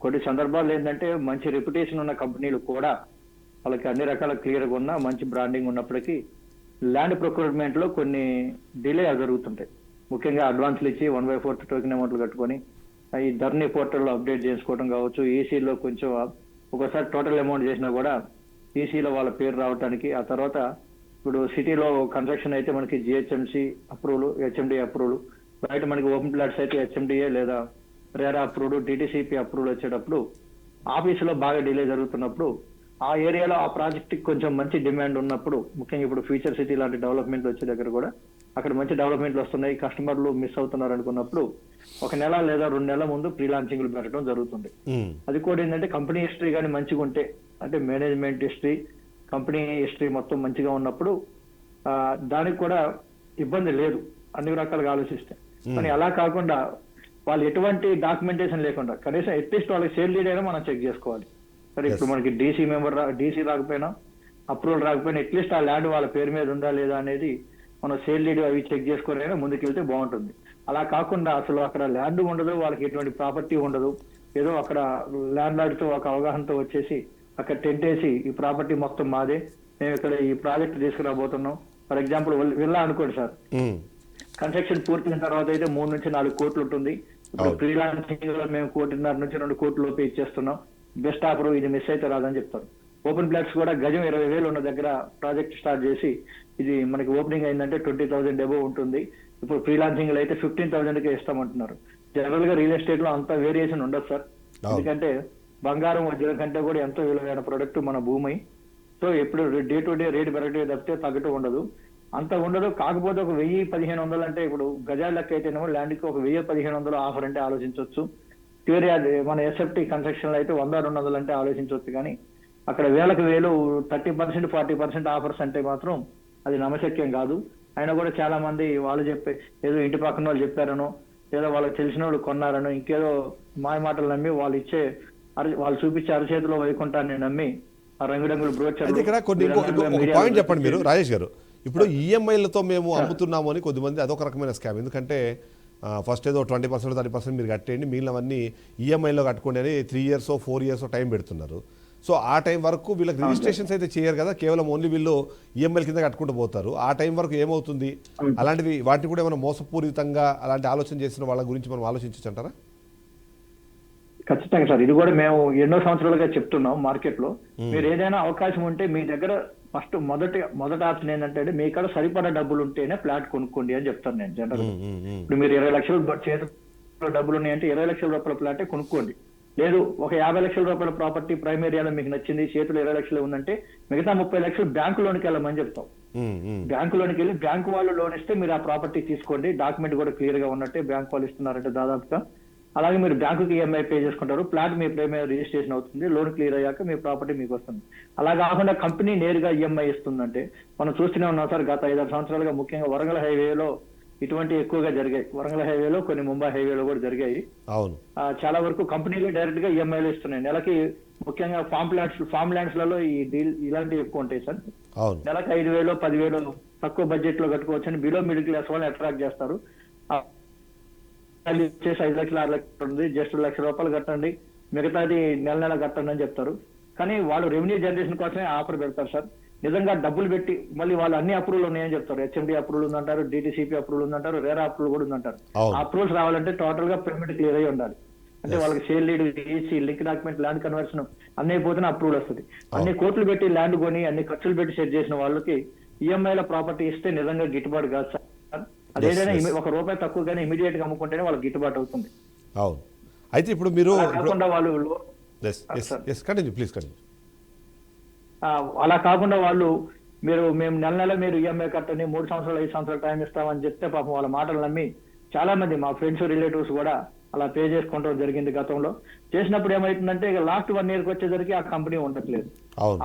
కొన్ని సందర్భాలు ఏంటంటే మంచి రెప్యుటేషన్ ఉన్న కంపెనీలు కూడా వాళ్ళకి అన్ని రకాల క్లియర్గా ఉన్న మంచి బ్రాండింగ్ ఉన్నప్పటికీ ల్యాండ్ ప్రొక్యూర్మెంట్లో కొన్ని డిలే జరుగుతుంటాయి. ముఖ్యంగా అడ్వాన్స్లు ఇచ్చి 1/4 టోకెన్ అమౌంట్లు కట్టుకొని ఈ ధర్నీ పోర్టల్లో అప్డేట్ చేసుకోవడం కావచ్చు, ఈసీలో కొంచెం ఒకసారి టోటల్ అమౌంట్ చేసినా కూడా ఈసీలో వాళ్ళ పేరు రావడానికి, ఆ తర్వాత ఇప్పుడు సిటీలో కన్స్ట్రక్షన్ అయితే మనకి జిహెచ్ఎంసీ అప్రూవల్, హెచ్ఎండి అప్రూవల్, బయట మనకి ఓపెన్ ప్లాట్స్ అయితే హెచ్ఎండిఏ లేదా రేరా అప్రూవ్డ్, డిటిసిపి అప్రూవల్ వచ్చేటప్పుడు ఆఫీసులో బాగా డిలే జరుగుతున్నప్పుడు ఆ ఏరియాలో ఆ ప్రాజెక్ట్కి కొంచెం మంచి డిమాండ్ ఉన్నప్పుడు, ముఖ్యంగా ఇప్పుడు ఫ్యూచర్ సిటీ లాంటి డెవలప్మెంట్లు వచ్చే దగ్గర కూడా అక్కడ మంచి డెవలప్మెంట్లు వస్తున్నాయి, కస్టమర్లు మిస్ అవుతున్నారు అనుకున్నప్పుడు 1 నెల లేదా 2 నెలల ముందు ప్రీ లాంచింగ్లు పెట్టడం జరుగుతుంది. అది కూడా ఏంటంటే కంపెనీ హిస్టరీ కానీ మంచిగా ఉంటే, అంటే మేనేజ్మెంట్ హిస్టరీ, కంపెనీ హిస్టరీ మొత్తం మంచిగా ఉన్నప్పుడు దానికి కూడా ఇబ్బంది లేదు అన్ని రకాలుగా ఆలోచిస్తే. కానీ అలా కాకుండా వాళ్ళు ఎటువంటి డాక్యుమెంటేషన్ లేకుండా కనీసం అట్లీస్ట్ వాళ్ళకి సేల్ డీడ్ అయినా మనం చెక్ చేసుకోవాలి. సరే, ఇప్పుడు మనకి డీసీ రాకపోయినా, అప్రూవల్ రాకపోయినా అట్లీస్ట్ ఆ ల్యాండ్ వాళ్ళ పేరు మీద ఉందా లేదా అనేది మనం సేల్ డీడ్ అవి చెక్ చేసుకుని ముందుకు వెళ్తే బాగుంటుంది. అలా కాకుండా అసలు అక్కడ ల్యాండ్ ఉండదు, వాళ్ళకి ఎటువంటి ప్రాపర్టీ ఉండదు, ఏదో అక్కడ ల్యాండ్ లార్డ్తో ఒక అవగాహనతో వచ్చేసి అక్కడ టెంట్ వేసి ఈ ప్రాపర్టీ మొత్తం మాదే, మేము ఇక్కడ ఈ ప్రాజెక్ట్ తీసుకురాబోతున్నాం. ఫర్ ఎగ్జాంపుల్ విల్లా అనుకోండి సార్, కన్స్ట్రక్షన్ పూర్తయిన తర్వాత అయితే 3 నుంచి 4 కోట్లు ఉంటుంది. ఇప్పుడు ప్రీ లాంచింగ్ లో మేము 1.5 నుంచి 2 కోట్ల లోపు ఇచ్చేస్తున్నాం, బెస్ట్ ఆఫర్, ఇది మిస్ అయితే రాదని చెప్తారు. ఓపెన్ ప్లాట్స్ కూడా గజం 20,000 ఉన్న దగ్గర ప్రాజెక్ట్ స్టార్ట్ చేసి ఇది మనకి ఓపెనింగ్ అయిందంటే 20,000 అబోవ్ ఉంటుంది. ఇప్పుడు ఫ్రీ లాంచింగ్ లో అయితే 15,000కే ఇస్తామంటున్నారు. జనరల్ గా రియల్ ఎస్టేట్ లో అంత వేరియేషన్ ఉండదు సార్, ఎందుకంటే బంగారం వజ్రం కంటే కూడా ఎంతో విలువైన ప్రొడక్ట్ మన భూమి. సో ఎప్పుడు డే టు డే రేట్ పెరగటే తప్పితే తగ్గటం ఉండదు, అంత ఉండదు. కాకపోతే ఒక 1,000-1,500 అంటే ఇప్పుడు గజాల లెక్క అయితేనేమో ల్యాండ్కి ఒక 1,000-1,500 ఆఫర్ అంటే ఆలోచించవచ్చు. థియరీ అది మన ఎస్ఎఫ్టీ కన్స్ట్రక్షన్ లో అయితే 100-200 అంటే ఆలోచించవచ్చు. కానీ అక్కడ 1,000 30%, 40% ఆఫర్స్ అంటే మాత్రం అది నమ్మశక్యం కాదు. అయినా కూడా చాలా మంది వాళ్ళు ఏదో ఇంటి పక్కన వాళ్ళు చెప్పారనో, ఏదో వాళ్ళకి తెలిసిన వాళ్ళు కొన్నారనో, ఇంకేదో మాయ మాటలు నమ్మి వాళ్ళు చూపించే అరచేతిలో వైకుంఠాన్ని నమ్మి ఆ రంగురంగుల బ్రోచర్. ఇక్కడ కొన్ని పాయింట్ చెప్పండి మీరు రాజేష్ గారు. ఇప్పుడు ఈఎంఐలతో మేము అమ్ముతున్నాము అని కొద్దిమంది అదొక రకమైన స్కామ్. ఎందుకంటే ఫస్ట్ ఏదో 20%-30% మీరు కట్టేయండి, మిగిలినవన్నీ ఈఎంఐలో కట్టుకోండి అని 3 years 4 years టైం పెడుతున్నారు. సో ఆ టైం వరకు వీళ్ళకి రిజిస్ట్రేషన్స్ అయితే చేయరు కదా, కేవలం ఓన్లీ వీళ్ళు ఈఎంఐల కింద కట్టుకుంటూ పోతారు. ఆ టైం వరకు ఏమవుతుంది, అలాంటివి వాటిని కూడా ఏమైనా మోసపూరితంగా అలాంటి ఆలోచన చేసిన వాళ్ళ గురించి మనం ఆలోచించచ్చు అంటారా? ఖచ్చితంగా సార్, ఇది కూడా మేము ఎన్నో సంవత్సరాలుగా చెప్తున్నాం మార్కెట్ లో. మీరు ఏదైనా అవకాశం ఉంటే మీ దగ్గర ఫస్ట్ మొదటి ఆప్షన్ ఏంటంటే మీ కాడ సరిపడా డబ్బులు ఉంటేనే ఫ్లాట్ కొనుక్కోండి అని చెప్తాను నేను జనరల్. ఇప్పుడు మీరు 20 లక్షలు చేతిలో డబ్బులు ఉన్నాయంటే 20 లక్షల రూపాయల ఫ్లాటే కొనుక్కోండి. లేదు ఒక 50 లక్షల రూపాయల ప్రాపర్టీ ప్రైమ్ ఏరియాలో మీకు నచ్చింది, చేతులు 20 లక్షలు ఉందంటే మిగతా 30 లక్షలు బ్యాంకు లోనికి వెళ్ళమని చెప్తాం. బ్యాంకు లోనికి వెళ్ళి బ్యాంకు వాళ్ళు లోన్ ఇస్తే మీరు ఆ ప్రాపర్టీ తీసుకోండి, డాక్యుమెంట్ కూడా క్లియర్ గా ఉన్నట్టే బ్యాంకు వాళ్ళు ఇస్తున్నారంటే దాదాపుగా. అలాగే మీరు బ్యాంకుకి ఈఎంఐ పే చేసుకుంటారు, ఫ్లాట్ మీ ప్రైమరీ రిజిస్ట్రేషన్ అవుతుంది, లోన్ క్లియర్ అయ్యాక మీ ప్రాపర్టీ మీకు వస్తుంది. అలా కాకుండా కంపెనీ నేరుగా ఈఎంఐ ఇస్తుందంటే మనం చూస్తూనే ఉన్నాం సార్, గత 5-6 సంవత్సరాలుగా ముఖ్యంగా వరంగల్ హైవేలో ఇటువంటి ఎక్కువగా జరిగాయి. వరంగల్ హైవేలో, కొన్ని ముంబై హైవేలో కూడా జరిగాయి. అవును, చాలా వరకు కంపెనీలు డైరెక్ట్ గా ఈఎంఐలు ఇస్తున్నాయి. నెలకి ముఖ్యంగా ఫామ్ ల్యాండ్స్ లలో ఈ డీల్ ఇలాంటివి ఎక్కువ ఉంటాయి సార్. నెలకు 5,000, 10,000 తక్కువ బడ్జెట్ లో కట్టుకోవచ్చు అని బిలో మిడిల్ క్లాస్ వాళ్ళని అట్రాక్ట్ చేస్తారు. వచ్చేసి 5 లక్షలు 6 లక్షలు ఉంది, జస్ట్ 1 లక్ష రూపాయలు కట్టండి, మిగతాది నెల కట్టండి అని చెప్తారు. కానీ వాళ్ళు రెవెన్యూ జనరేషన్ కోసమే ఆఫర్ పెడతారు సార్. నిజంగా డబ్బులు పెట్టి మళ్ళీ వాళ్ళు అన్ని అప్రూవల్ ఉన్నాయని చెప్తారు. హెచ్ఎండి అప్రూవల్ ఉందంటారు, డిటిసిపి అప్రూవల్ ఉందంటారు, రేరా అప్రూవల్ కూడా ఉందంటారు. అప్రూవల్స్ రావాలంటే టోటల్ గా పేమెంట్ క్లియర్ అయి ఉండాలి. అంటే వాళ్ళకి sale lead, EC, link document, land conversion అన్ని అయిపోతేనే అప్రూవల్ వస్తుంది. అన్ని కోట్లు పెట్టి ల్యాండ్ కొని అన్ని ఖర్చులు పెట్టి సెట్ చేసిన వాళ్ళకి ఈఎంఐల ప్రాపర్టీ ఇస్తే నిజంగా గిట్టుబాటు కాదు సార్. అదేదైనా ₹1 తక్కువగానే ఇమీడియట్ గా అమ్ముకుంటేనే వాళ్ళకి గిట్టుబాటు అవుతుంది. అవును. అయితే ఇప్పుడు మీరు వాళ్ళు ప్లీజ్ కంటిన్యూ. అలా కాకుండా వాళ్ళు మేము నెల మీరు ఈఎంఐ కట్టండి, 3 సంవత్సరాలు 5 సంవత్సరాలు టైం ఇస్తామని చెప్తే పాపం వాళ్ళ మాటలు నమ్మి చాలా మంది మా ఫ్రెండ్స్ రిలేటివ్స్ కూడా అలా పే చేసుకోవడం జరిగింది గతంలో. చేసినప్పుడు ఏమైతుందంటే ఇక లాస్ట్ 1 year వచ్చేసరికి ఆ కంపెనీ ఉండట్లేదు.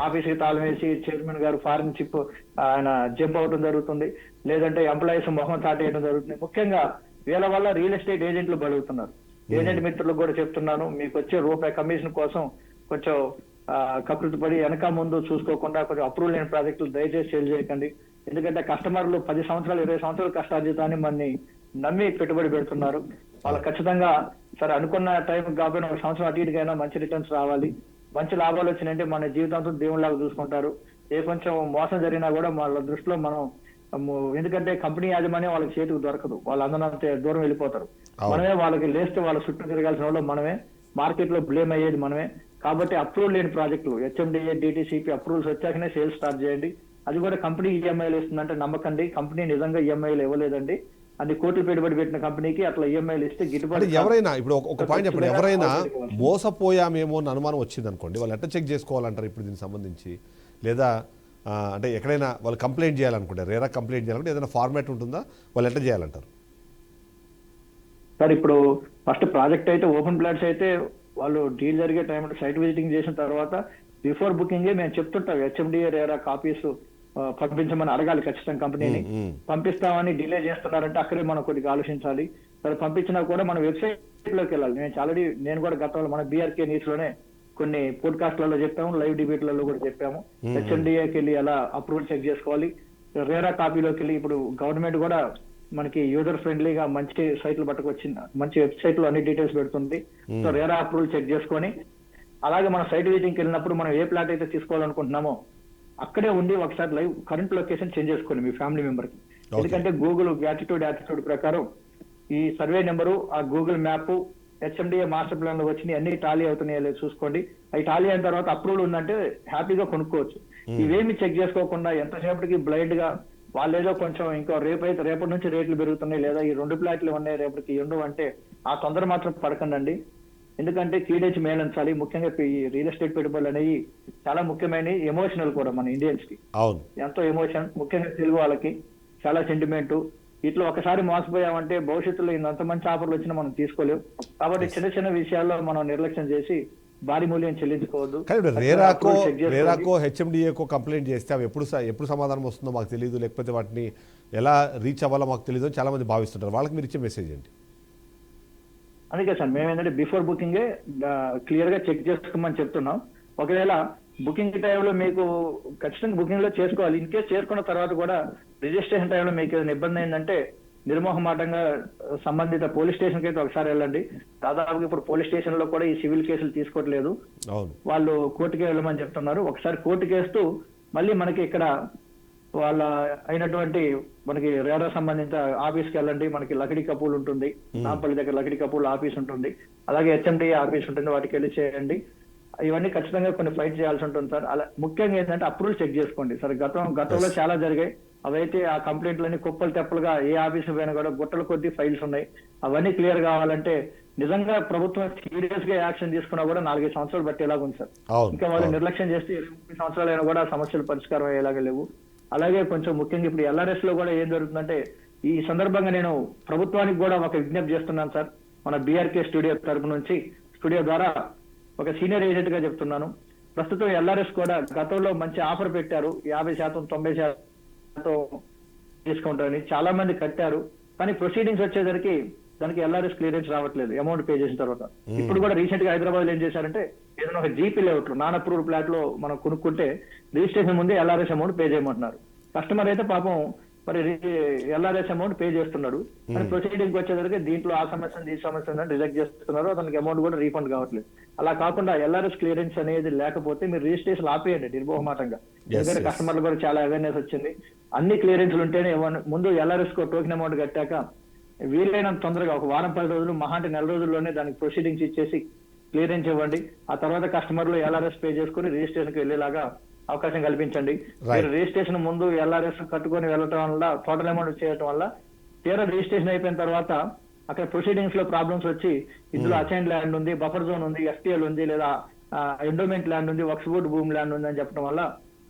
ఆఫీస్కి తాళం వేసి చైర్మన్ గారు ఫారెన్ షిప్ ఆయన జంప్ అవడం జరుగుతుంది, లేదంటే ఎంప్లాయీస్ మొహం చాటేయడం జరుగుతుంది. ముఖ్యంగా వీళ్ళ వల్ల రియల్ ఎస్టేట్ ఏజెంట్లు బలుగుతున్నారు. ఏజెంట్ మిత్రులకు కూడా చెప్తున్నాను, మీకు వచ్చే ₹1 కమిషన్ కోసం కొంచెం కకృతి పడి వెనక ముందు చూసుకోకుండా కొంచెం అప్రూవల్ లేని ప్రాజెక్టులు దయచేసి సేల్ చేయకండి. ఎందుకంటే కస్టమర్లు 10 సంవత్సరాలు 20 సంవత్సరాల కష్టార్జితాన్ని మనని నమ్మి పెట్టుబడి పెడుతున్నారు. వాళ్ళు ఖచ్చితంగా సరే అనుకున్న టైం కాకపోయినా 1 సంవత్సరం అటు ఇటుకైనా మంచి రిటర్న్స్ రావాలి, మంచి లాభాలు వచ్చినాయంటే మన జీవితాంతం దేవుళ్ళలాగా చూసుకుంటారు. ఏ కొంచెం మోసం జరిగినా కూడా వాళ్ళ దృష్టిలో మనం, ఎందుకంటే కంపెనీ యాజమాన్యం వాళ్ళకి చేతికి దొరకదు, వాళ్ళు అందరంత దూరం వెళ్ళిపోతారు. మనమే వాళ్ళకి లేస్తే వాళ్ళ చుట్టూ తిరగాల్సిన వాళ్ళు మనమే, మార్కెట్ లో బ్లేమ్ అయ్యేది మనమే. కాబట్టి అప్రూవల్ లేని ప్రాజెక్టులు హెచ్ఎండిఏ, డిటిసిపి అప్రూవల్స్ వచ్చాకనే సేల్స్ స్టార్ట్ చేయండి. అది కూడా కంపెనీ ఈఎంఐలు ఇస్తుందంటే నమ్మకండి. కంపెనీ నిజంగా ఈఎంఐలు ఇవ్వలేదండి, అది కోట్లు పెట్టుబడి పెట్టిన కంపెనీకి అట్లా ఈఎంఐలు ఇస్తే గిట్టుబాటు. ఎవరైనా ఇప్పుడు ఒక పాయింట్ చెప్పండి, ఎవరైనా మోసపోయామేమో అని అనుమానం వచ్చింది అనుకోండి, వాళ్ళు ఎట్లా చెక్ చేసుకోవాలంటారు ఇప్పుడు దీనికి సంబంధించి? లేదా అంటే ఎక్కడైనా వాళ్ళు కంప్లైంట్ చేయాలనుకుంటారు, రేరా కంప్లైంట్ చేయాలంటే ఏదైనా ఫార్మాట్ ఉంటుందా, వాళ్ళు ఎట్లా చేయాలంటారు? సార్ ఇప్పుడు ఫస్ట్ ప్రాజెక్ట్ అయితే ఓపెన్ ప్లాట్స్ అయితే వాళ్ళు డీల్ జరిగే టైం సైట్ విజిటింగ్ చేసిన తర్వాత బిఫోర్ బుకింగ్ మేము చెప్తుంటాం, హెచ్ఎండిఏ రేరా కాపీస్ పంపించమని అడగాలి ఖచ్చితంగా కంపెనీని. పంపిస్తామని డిలే చేస్తున్నారంటే అక్కడే మనం కొద్దిగా ఆలోచించాలి. సరే పంపించినా కూడా మన వెబ్సైట్ లోకి వెళ్ళాలి. నేను కూడా గతంలో మన బీఆర్కే న్యూస్ లోనే కొన్ని పోడ్కాస్ట్లలో చెప్పాము, లైవ్ డిబేట్లలో కూడా చెప్పాము. హెచ్ఎండిఏకి వెళ్ళి ఎలా అప్రూవల్ చెక్ చేసుకోవాలి, రేరా కాపీలోకి వెళ్ళి ఇప్పుడు గవర్నమెంట్ కూడా మనకి యూజర్ ఫ్రెండ్లీగా మంచి సైట్లు పట్టుకొచ్చింది, మంచి వెబ్సైట్ లో అన్ని డీటెయిల్స్ పెడుతుంది. సో రేరా అప్రూవల్ చెక్ చేసుకొని అలాగే మన సైట్ విజిటింగ్కి వెళ్ళినప్పుడు మనం ఏ ప్లాట్ అయితే తీసుకోవాలనుకుంటున్నామో అక్కడే ఉండి ఒకసారి లైవ్ కరెంట్ లొకేషన్ చేంజ్ చేసుకోండి మీ ఫ్యామిలీ మెంబర్ కి. ఎందుకంటే గూగుల్ యాటిట్యూడ్ ప్రకారం ఈ సర్వే నెంబరు, ఆ Google map, HMDA master plan లో వచ్చినాయి అన్ని టాలీ అవుతున్నాయో లేదు చూసుకోండి. అవి టాలీ అయిన తర్వాత అప్రూవల్ ఉందంటే హ్యాపీగా కొనుక్కోవచ్చు. ఇవేమి చెక్ చేసుకోకుండా ఎంతసేపటికి బ్లైండ్ గా వాళ్ళేదో కొంచెం ఇంకా రేపటి నుంచి రేట్లు పెరుగుతున్నాయి, లేదా ఈ 2 ప్లాట్లు ఉన్నాయి రేపటికి ఉండవు అంటే ఆ తొందర మాత్రం పడకండి. ఎందుకంటే కీడేచి మేళించాలి. ముఖ్యంగా ఈ రియల్ ఎస్టేట్ పెట్టుబడులు అనేవి చాలా ముఖ్యమైన, ఎమోషనల్ కూడా మన ఇండియన్స్ కి ఎంతో ఎమోషన్, ముఖ్యంగా తెలుగు వాళ్ళకి చాలా సెంటిమెంట్. ఇట్లా ఒకసారి మోసపోయామంటే భవిష్యత్తులో ఇంత మంచి ఆఫర్లు వచ్చినా మనం తీసుకోలేము. కాబట్టి చిన్న చిన్న విషయాల్లో మనం నిర్లక్ష్యం చేసి భారీ మూల్యం చెల్లించుకోవద్దు. రేరాకో హెచ్ఎండిఏకో కంప్లైంట్ చేస్తే అవి ఎప్పుడు సమాధానం వస్తుందో మాకు తెలియదు, లేకపోతే వాటిని ఎలా రీచ్ అవ్వాలో మాకు తెలియదు అని చాలా మంది భావిస్తుంటారు. వాళ్ళకి మీరు ఇచ్చే మెసేజ్ ఏంటి? అందుకే సార్ మేము ఏంటంటే బిఫోర్ బుకింగే క్లియర్ గా చెక్ చేసుకోమని చెప్తున్నాం. ఒకవేళ బుకింగ్ టైంలో మీకు ఖచ్చితంగా బుకింగ్ లో చేసుకోవాలి. ఇన్ కేసు చేసుకున్న తర్వాత కూడా రిజిస్ట్రేషన్ టైంలో మీకు ఏదైనా ఇబ్బంది ఏంటంటే నిర్మోహమాటంగా సంబంధిత పోలీస్ స్టేషన్కి అయితే ఒకసారి వెళ్ళండి. దాదాపుగా ఇప్పుడు పోలీస్ స్టేషన్ లో కూడా ఈ సివిల్ కేసులు తీసుకోవట్లేదు, అవును వాళ్ళు కోర్టుకే వెళ్ళమని చెప్తున్నారు. ఒకసారి కోర్టుకి వేస్తూ మళ్ళీ మనకి ఇక్కడ వాళ్ళ అయినటువంటి మనకి రేరా సంబంధిత ఆఫీస్కి వెళ్ళండి. మనకి లకిడి కపూల్ ఉంటుంది, నాంపల్లి దగ్గర లకిడి కపూల్ ఆఫీస్ ఉంటుంది, అలాగే హెచ్ఎండి ఆఫీస్ ఉంటుంది, వాటికి వెళ్ళి చేయండి. ఇవన్నీ ఖచ్చితంగా కొన్ని ఫైట్ చేయాల్సి ఉంటుంది సార్. అలా ముఖ్యంగా ఏంటంటే అప్రూవల్ చెక్ చేసుకోండి సార్. గతంలో చాలా జరిగాయి, అవైతే ఆ కంప్లైంట్లన్నీ కుప్పలు తెప్పలుగా ఏ ఆఫీసు పైన కూడా గుట్టల కొద్ది ఫైల్స్ ఉన్నాయి. అవన్నీ క్లియర్ కావాలంటే నిజంగా ప్రభుత్వం సీరియస్ గా యాక్షన్ తీసుకున్నా కూడా 4-5 సంవత్సరాలు పట్టేలాగా ఉంది సార్. అవును, ఇంకా వాళ్ళు అవును. నిర్లక్ష్యం చేస్తే 20-30 సంవత్సరాలైనా కూడా ఆ సమస్యలు పరిష్కారం అయ్యేలాగా లేవు. అలాగే కొంచెం ముఖ్యంగా ఇప్పుడు ఎల్ఆర్ఎస్ లో కూడా ఏం జరుగుతుందంటే, ఈ సందర్భంగా నేను ప్రభుత్వానికి కూడా ఒక విజ్ఞప్తి చేస్తున్నాను సార్. మన బీఆర్కే స్టూడియో తరపు నుంచి, స్టూడియో ద్వారా ఒక సీనియర్ ఏజెంట్ గా చెప్తున్నాను. ప్రస్తుతం ఎల్ఆర్ఎస్ కూడా గతంలో మంచి ఆఫర్ పెట్టారు, 50%, 90% డిస్కౌంట్ అని చాలా మంది కట్టారు. కానీ ప్రొసీడింగ్స్ వచ్చేసరికి దానికి ఎల్ఆర్ఎస్ క్లియరెన్స్ రావట్లేదు అమౌంట్ పే చేసిన తర్వాత. ఇప్పుడు కూడా రీసెంట్ గా హైదరాబాద్ లో ఏం చేశారంటే, ఏదైనా ఒక జీపీ లేఅవుట్ లో నాన్ అప్రూవ్డ్ ఫ్లాట్ లో మనం కొనుక్కుంటే రిజిస్ట్రేషన్ ముందే ఎల్ఆర్ఎస్ అమౌంట్ పే చేయమంటున్నారు. కస్టమర్ అయితే పాపం మరి ఎల్ఆర్ఎస్ అమౌంట్ పే చేస్తున్నాడు, కానీ ప్రొసీడింగ్ వచ్చేసరికి దీంట్లో ఆ సమస్య ఈ సమస్య రిజెక్ట్ చేస్తున్నారు, అతనికి అమౌంట్ కూడా రీఫండ్ కావట్లేదు. అలా కాకుండా ఎల్ఆర్ఎస్ క్లియరెన్స్ అనేది లేకపోతే మీరు రిజిస్ట్రేషన్ ఆపేయండి నిర్మోహమాటంగా. ఎందుకంటే కస్టమర్లు కూడా చాలా అవేర్నెస్ వచ్చింది. అన్ని క్లియరెన్స్లు ఉంటేనే ముందు ఎల్ఆర్ఎస్ కు టోకెన్ అమౌంట్ కట్టాక వీలైనంత తొందరగా ఒక వారం 10 రోజులు, మహా అంటే 4 రోజుల్లోనే దానికి ప్రొసీడింగ్స్ ఇచ్చేసి క్లియరెన్స్ ఇవ్వండి. ఆ తర్వాత కస్టమర్లు ఎల్ఆర్ఎస్ పే చేసుకుని రిజిస్ట్రేషన్ కి వెళ్ళేలాగా అవకాశం కల్పించండి. మీరు రిజిస్ట్రేషన్ ముందు ఎల్ఆర్ఎస్ కట్టుకొని వెళ్ళటం వల్ల, టోటల్ అమౌంట్ చేయడం వల్ల తీరా రిజిస్ట్రేషన్ అయిపోయిన తర్వాత అక్కడ ప్రొసీడింగ్స్ లో ప్రాబ్లమ్స్ వచ్చి ఇందులో అసైన్ ల్యాండ్ ఉంది, బఫర్ జోన్ ఉంది, ఎఫ్టీఎల్ ఉంది, లేదా ఎండోమెంట్ ల్యాండ్ ఉంది, వక్ఫ్ బోర్డు భూమి ల్యాండ్ ఉంది అని చెప్పడం వల్ల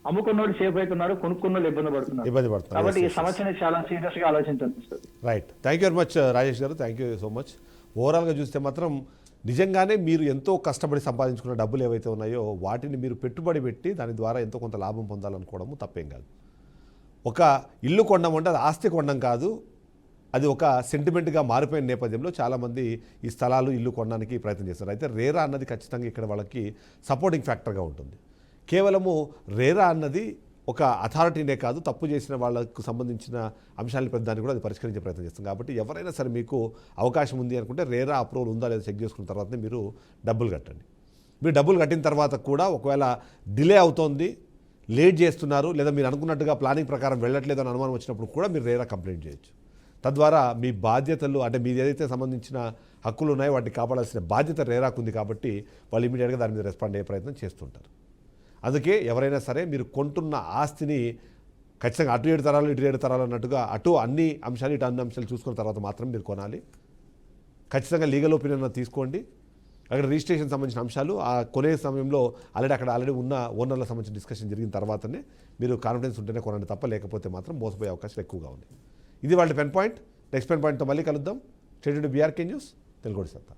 అమ్ముకున్నోడు సేఫ్ అవుతున్నారు, కొనుక్కున్నోళ్ళు ఇబ్బంది పడుతున్నారు. కాబట్టి ఈ సమస్యని చాలా సీరియస్ గా ఆలోచించండి. Right, thank you very much Rajesh గారు, థ్యాంక్ యూ సో మచ్. ఓవరాల్గా చూస్తే మాత్రం నిజంగానే మీరు ఎంతో కష్టపడి సంపాదించుకున్న డబ్బులు ఏవైతే ఉన్నాయో వాటిని మీరు పెట్టుబడి పెట్టి దాని ద్వారా ఎంతో కొంత లాభం పొందాలనుకోవడము తప్పేం కాదు. ఒక ఇల్లు కొనడం అంటే అది ఆస్తి కొనడం కాదు, అది ఒక సెంటిమెంట్గా మారిపోయిన నేపథ్యంలో చాలామంది ఈ స్థలాలు ఇల్లు కొనడానికి ప్రయత్నం చేస్తారు. అయితే రేరా అన్నది ఖచ్చితంగా ఇక్కడ వాళ్ళకి సపోర్టింగ్ ఫ్యాక్టర్గా ఉంటుంది. కేవలము రేరా అన్నది ఒక అథారిటీనే కాదు, తప్పు చేసిన వాళ్ళకు సంబంధించిన అంశాలను పెద్దదాన్ని కూడా అది పరిష్కరించే ప్రయత్నం చేస్తుంది. కాబట్టి ఎవరైనా సరే మీకు అవకాశం ఉంది అనుకుంటే రేరా అప్రూవల్ ఉందా లేదా చెక్ చేసుకున్న తర్వాతనే మీరు డబ్బులు కట్టండి. మీరు డబ్బులు కట్టిన తర్వాత కూడా ఒకవేళ డిలే అవుతోంది, లేట్ చేస్తున్నారు, లేదా మీరు అనుకున్నట్టుగా ప్లానింగ్ ప్రకారం వెళ్ళట్లేదు అని అనుమానం వచ్చినప్పుడు కూడా మీరు రేరా కంప్లైంట్ చేయొచ్చు. తద్వారా మీ బాధ్యతలు, అంటే మీరు ఏదైతే సంబంధించిన హక్కులు ఉన్నాయో వాటిని కాపాడాల్సిన బాధ్యత రేరాకు ఉంది. కాబట్టి వాళ్ళు ఇమీడియట్గా దాని మీద రెస్పాండ్ అయ్యే ప్రయత్నం చేస్తుంటారు. అందుకే ఎవరైనా సరే మీరు కొంటున్న ఆస్తిని ఖచ్చితంగా అటు 7 తరాలు ఇటు 7 తరాలు అన్నట్టుగా అటు అన్ని అంశాలు ఇటు అన్ని అంశాలు చూసుకున్న తర్వాత మాత్రం మీరు కొనాలి. ఖచ్చితంగా లీగల్ ఒపీనియన్ తీసుకోండి. అక్కడ రిజిస్ట్రేషన్ సంబంధించిన అంశాలు ఆ కొనే సమయంలో ఆల్రెడీ ఉన్న ఓనర్లకు సంబంధించిన డిస్కషన్ జరిగిన తర్వాతనే మీరు కాన్ఫిడెన్స్ ఉంటేనే కొనండి తప్ప, లేకపోతే మాత్రం మోసపోయే అవకాశాలు ఎక్కువగా ఉన్నాయి. ఇది వాళ్ళ పెన్ పాయింట్. నెక్స్ట్ పెన్ పాయింట్తో మళ్ళీ కలుద్దాం. స్టేట్ బీఆర్కే న్యూస్, తెలుగు సత్తా.